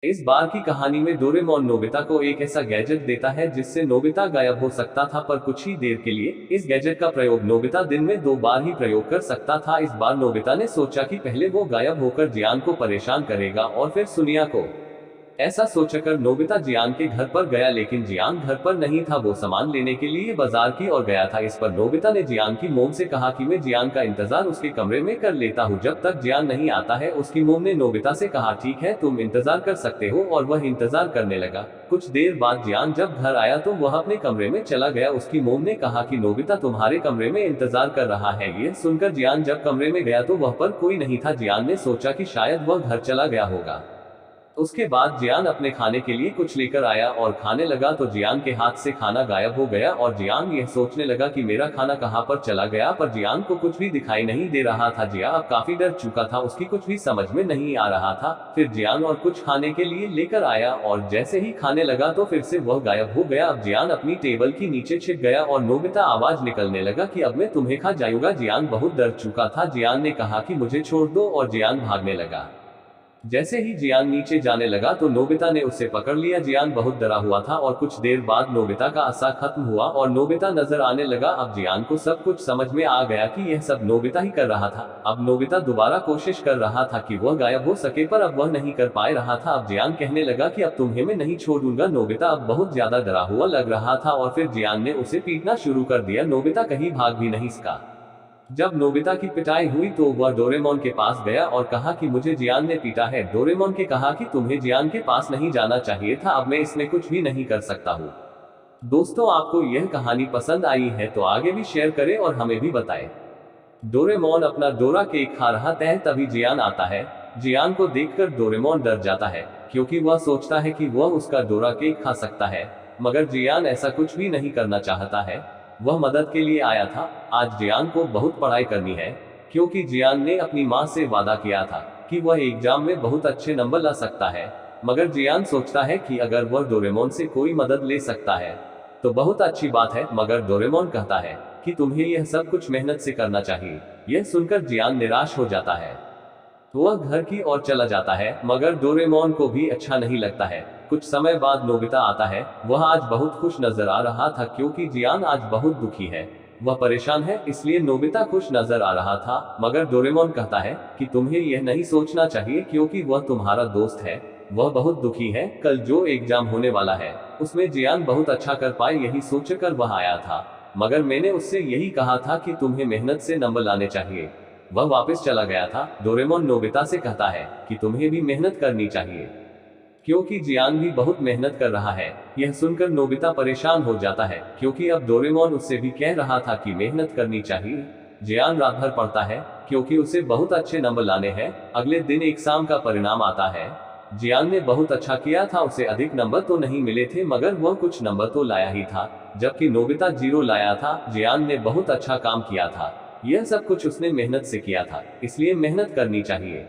इस बार की कहानी में डोरेमोन नोबिता को एक ऐसा गैजेट देता है जिससे नोबिता गायब हो सकता था, पर कुछ ही देर के लिए। इस गैजेट का प्रयोग नोबिता दिन में 2 बार ही प्रयोग कर सकता था। इस बार नोबिता ने सोचा कि पहले वो गायब होकर जियान को परेशान करेगा और फिर सुनिया को। ऐसा सोचकर नोबिता जियान के घर पर गया, लेकिन जियान घर पर नहीं था। वो सामान लेने के लिए बाजार की ओर गया था। इस पर नोबिता ने जियान की मोम से कहा कि मैं जियान का इंतजार उसके कमरे में कर लेता हूँ जब तक जियान नहीं आता है। उसकी मोम ने नोबिता से कहा, ठीक है, तुम इंतजार कर सकते हो, और वह इंतजार करने लगा। कुछ देर बाद जियान जब घर आया तो वह अपने कमरे में चला गया। उसकी मोम ने कहा कि नोबिता तुम्हारे कमरे में इंतजार कर रहा है। ये सुनकर जियान जब कमरे में गया तो वह पर कोई नहीं था। जियान ने सोचा कि शायद वह घर चला गया होगा। उसके बाद जियान अपने खाने के लिए कुछ लेकर आया और खाने लगा तो जियान के हाथ से खाना गायब हो गया और जियान यह सोचने लगा कि मेरा खाना कहाँ पर चला गया, पर जियान को कुछ भी दिखाई नहीं दे रहा था। जियान अब काफी डर चुका था, उसकी कुछ भी समझ में नहीं आ रहा था। फिर जियान और कुछ खाने के लिए लेकर आया और जैसे ही खाने लगा तो फिर से वह गायब हो गया। अब जियान अपनी टेबल के नीचे छिप गया और नोबिता आवाज निकलने लगा कि अब मैं तुम्हें खा जाऊंगा। जियान बहुत डर चुका था। जियान ने कहा कि मुझे छोड़ दो और जियान भागने लगा। जैसे ही जियान नीचे जाने लगा तो नोबिता ने उसे पकड़ लिया। जियान बहुत डरा हुआ था और कुछ देर बाद नोबिता का आशा खत्म हुआ और नोबिता नजर आने लगा। अब जियान को सब कुछ समझ में आ गया कि यह सब नोबिता ही कर रहा था। अब नोबिता दोबारा कोशिश कर रहा था कि वह गायब हो सके, पर अब वह नहीं कर पा रहा था। अब जियान कहने लगा कि अब तुम्हें मैं नहीं छोड़ूंगा। नोबिता अब बहुत ज्यादा डरा हुआ लग रहा था और फिर जियान ने उसे पीटना शुरू कर दिया। नोबिता कहीं भाग भी नहीं सका। जब नोबिता की पिटाई हुई तो वह डोरेमोन के पास गया और कहा कि मुझे जियान ने पीटा है। डोरेमोन के कहा कि तुम्हें जियान के पास नहीं जाना चाहिए था, अब मैं इसमें कुछ भी नहीं कर सकता हूँ। दोस्तों, आपको यह कहानी पसंद आई है तो आगे भी शेयर करें और हमें भी बताएं। डोरेमोन अपना डोरा केक खा रहा था, तभी जियान आता है। जियान को देखकर डोरेमोन डर जाता है, क्योंकि वह सोचता है कि वह उसका डोरा केक खा सकता है। मगर जियान ऐसा कुछ भी नहीं करना चाहता है। वह मदद के लिए आया था। आज जियान को बहुत पढ़ाई करनी है, क्योंकि जियान ने अपनी माँ से वादा किया था कि वह एग्जाम में बहुत अच्छे नंबर ला सकता है। मगर जियान सोचता है कि अगर वह डोरेमोन से कोई मदद ले सकता है तो बहुत अच्छी बात है। मगर डोरेमोन कहता है कि तुम्हें यह सब कुछ मेहनत से करना चाहिए। यह सुनकर जियान निराश हो जाता है। वह घर की ओर चला जाता है, मगर डोरेमोन को भी अच्छा नहीं लगता है। कुछ समय बाद नोबिता आता है। वह आज बहुत खुश नजर आ रहा था, क्योंकि जियान आज बहुत दुखी है। वह परेशान है, इसलिए नोबिता खुश नजर आ रहा था। मगर डोरेमोन कहता है कि तुम्हें यह नहीं सोचना चाहिए, क्योंकि वह तुम्हारा दोस्त है। वह बहुत दुखी है। कल जो एग्जाम होने वाला है उसमें जियान बहुत अच्छा कर पाए, यही सोचकर वह आया था। मगर मैंने उससे यही कहा था कि तुम्हें मेहनत से नंबर लाने चाहिए। वह वापस चला गया था। डोरेमोन नोबिता से कहता है कि तुम्हें भी मेहनत करनी चाहिए, क्योंकि जियान भी बहुत मेहनत कर रहा है। यह सुनकर नोबिता परेशान हो जाता है, क्योंकि अब डोरेमोन उससे भी कह रहा था कि मेहनत करनी चाहिए। जियान रात भर पढ़ता है, क्योंकि उसे बहुत अच्छे नंबर लाने हैं। अगले दिन एग्जाम का परिणाम आता है। जियान ने बहुत अच्छा किया था। उसे अधिक नंबर तो नहीं मिले थे, मगर वह कुछ नंबर तो लाया ही था, जबकि नोबिता 0 लाया था। जियान ने बहुत अच्छा काम किया था। यह सब कुछ उसने मेहनत से किया था, इसलिए मेहनत करनी चाहिए।